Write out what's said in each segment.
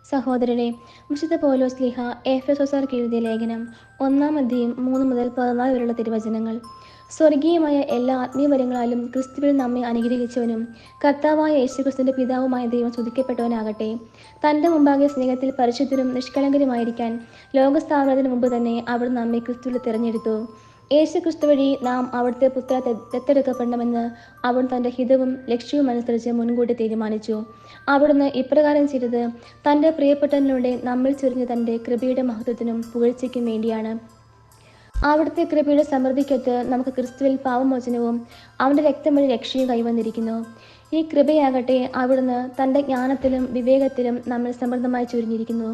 സഹോദരരെ, വിശുദ്ധ പൗലോസ് ശ്ലീഹ എഫെസോസ്യർക്ക് എഴുതിയ ലേഖനം 1-ാം 3-14 വരെയുള്ള തിരുവചനങ്ങൾ. സ്വർഗീയമായ എല്ലാ ആത്മീയവരങ്ങളാലും ക്രിസ്തുവിൽ നമ്മെ അനുഗ്രഹിച്ചവനും കർത്താവായ യേശുക്രിസ്തുവിന്റെ പിതാവുമായ ദൈവം സ്തുതിക്കപ്പെട്ടവനാകട്ടെ. തന്റെ മുമ്പാകെ സ്നേഹത്തിൽ പരിശുദ്ധരും നിഷ്കളങ്കരുമായിരിക്കാൻ ലോകസ്ഥാപനത്തിന് മുമ്പ് തന്നെ അവിടുന്ന് നമ്മെ ക്രിസ്തുവിൽ തിരഞ്ഞെടുത്തു. യേശുക്രിസ്തു വഴി നാം അവിടുത്തെ പുത്ര ദത്തെടുക്കപ്പെടണമെന്ന് അവിടുന്ന് തന്റെ ഹിതവും ലക്ഷ്യവും അനുസരിച്ച് മുൻകൂട്ടി തീരുമാനിച്ചു. അവിടുന്ന് ഇപ്രകാരം ചെയ്തത് തന്റെ പ്രിയപ്പെട്ടവനിലൂടെ നമ്മിൽ ചൊരിഞ്ഞ തന്റെ കൃപയുടെ മഹത്വത്തിനും പുകഴ്ചയ്ക്കും വേണ്ടിയാണ്. അവിടുത്തെ കൃപയുടെ സമൃദ്ധിക്കൊത്ത് നമുക്ക് ക്രിസ്തുവിൽ പാപമോചനവും അവന്റെ രക്തം വഴി രക്ഷയും കൈവന്നിരിക്കുന്നു. ഈ കൃപയാകട്ടെ അവിടുന്ന് തന്റെ ജ്ഞാനത്തിലും വിവേകത്തിലും നമ്മൾ സമൃദ്ധമായി ചൊരിഞ്ഞിരിക്കുന്നു.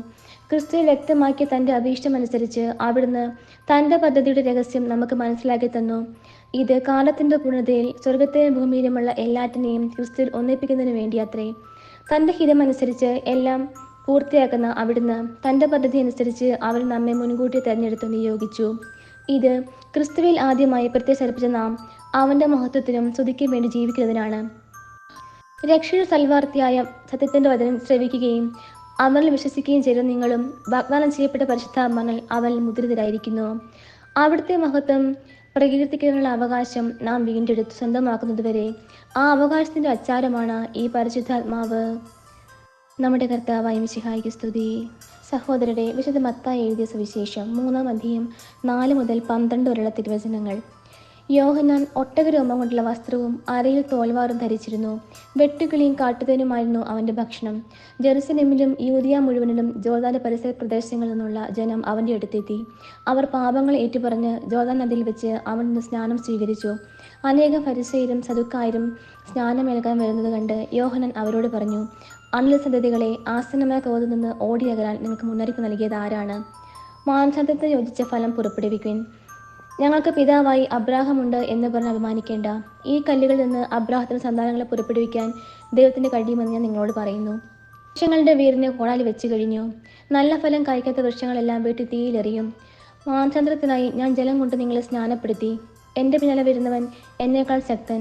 ക്രിസ്തുവിൽ വ്യക്തമാക്കിയ തന്റെ അഭീഷ്ടമനുസരിച്ച് അവിടുന്ന് തന്റെ പദ്ധതിയുടെ രഹസ്യം നമുക്ക് മനസ്സിലാക്കി തന്നു. ഇത് കാലത്തിന്റെ പൂർണ്ണതയിൽ സ്വർഗത്തിലും ഭൂമിയിലുമുള്ള എല്ലാറ്റിനെയും ക്രിസ്തുവിൽ ഒന്നിപ്പിക്കുന്നതിന് വേണ്ടിയത്രേ. തന്റെ ഹിതമനുസരിച്ച് എല്ലാം പൂർത്തിയാക്കുന്ന അവിടുന്ന് തന്റെ പദ്ധതി അനുസരിച്ച് അവൻ നമ്മെ മുൻകൂട്ടി തെരഞ്ഞെടുത്തു നിയോഗിച്ചു. ഇത് ക്രിസ്തുവിൽ ആദ്യമായി പ്രത്യക്ഷർപ്പിച്ച നാം അവന്റെ മഹത്വത്തിനും സ്തുതിക്കും വേണ്ടി ജീവിക്കുന്നതിനാണ്. രക്ഷയുടെ സൽവാർത്തയായ സത്യത്തിന്റെ വചനം ശ്രവിക്കുകയും അവനിൽ വിശ്വസിക്കുകയും ചെയ്ത നിങ്ങളും വാഗ്ദാനം ചെയ്യപ്പെട്ട പരിശുദ്ധാത്മാവിനാൽ അവനിൽ മുദ്രിതരായിരിക്കുന്നു. അവിടുത്തെ മഹത്വം പ്രകീർത്തിക്കാനുള്ള അവകാശം നാം വീണ്ടെടുത്ത് സ്വന്തമാക്കുന്നതുവരെ ആ അവകാശത്തിന്റെ അച്ചാരമാണ് ഈ പരിശുദ്ധാത്മാവ്. നമ്മുടെ കർത്താവായ മിശിഹായ്ക്ക് സ്തുതി. സഹോദരരെ, വിശുദ്ധ മത്തായി എഴുതിയ സുവിശേഷം 3-ാം 4-12 വരെയുള്ള തിരുവചനങ്ങൾ. യോഹന്നാൻ ഒട്ടകരോമം കൊണ്ടുള്ള വസ്ത്രവും അരയിൽ തോൽവാറും ധരിച്ചിരുന്നു. വെട്ടുകിളിയും കാട്ടുതേനുമായിരുന്നു അവന്റെ ഭക്ഷണം. ജെറുസലേമിലും യൂദയ മുഴുവനിലും ജോർദാന്റെ പരിസര പ്രദേശങ്ങളിൽ നിന്നുള്ള ജനം അവന്റെ അടുത്തെത്തി. അവർ പാപങ്ങൾ ഏറ്റുപറഞ്ഞ് ജോർദാൻ നദിയിൽ വെച്ച് അവനിൽ നിന്ന് സ്നാനം സ്വീകരിച്ചു. അനേകം ഫരിസേയരും സദുക്കായരും സ്നാനമേൽക്കാൻ വരുന്നത് കണ്ട് യോഹന്നാൻ അവരോട് പറഞ്ഞു, അണിൽ സന്തതികളെ, ആസന്നമായ ക്രോധത്തിൽ നിന്ന് ഓടിയകലാൻ നിങ്ങൾക്ക് മുന്നറിയിപ്പ് നൽകിയത് ആരാണ്? മാനസാന്തരത്തിന് യോജിച്ച ഫലം പുറപ്പെടുവിക്കുവിൻ. ഞങ്ങൾക്ക് പിതാവായി അബ്രാഹമുണ്ട് എന്ന് പറഞ്ഞ് അഭിമാനിക്കേണ്ട. ഈ കല്ലുകളിൽ നിന്ന് അബ്രാഹത്തിന് സന്താനങ്ങളെ പുറപ്പെടുവിക്കാൻ ദൈവത്തിന് കഴിയുമെന്ന് ഞാൻ നിങ്ങളോട് പറയുന്നു. വൃക്ഷങ്ങളുടെ വേരിന് കോടാലി വെച്ച് കഴിഞ്ഞു. നല്ല ഫലം കായ്ക്കാത്ത വൃക്ഷങ്ങളെല്ലാം വെട്ടി തീയിലെറിയും. മാനസാന്തരത്തിനായി ഞാൻ ജലം കൊണ്ട് നിങ്ങളെ സ്നാനപ്പെടുത്തി. എൻ്റെ പിന്നാലെ വരുന്നവൻ എന്നേക്കാൾ ശക്തൻ.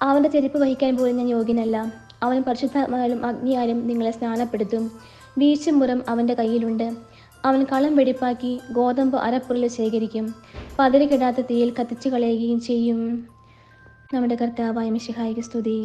അവൻ്റെ ചെരുപ്പ് വഹിക്കാൻ പോലും ഞാൻ യോഗ്യനല്ല. അവൻ പരിശുദ്ധാത്മാവിലും അഗ്നിയാലും നിങ്ങളെ സ്നാനപ്പെടുത്തും. വീശുമുറം അവൻ്റെ കയ്യിലുണ്ട്. അവൻ കളം വെടിപ്പാക്കി ഗോതമ്പ് അരപ്പുറയിൽ ശേഖരിക്കും. പതറിക്കിടാത്ത തീയിൽ കത്തിച്ചു കളയുകയും ചെയ്യും. നമ്മുടെ കർത്താവായ മിശിഹായ്ക്ക് സ്തുതി.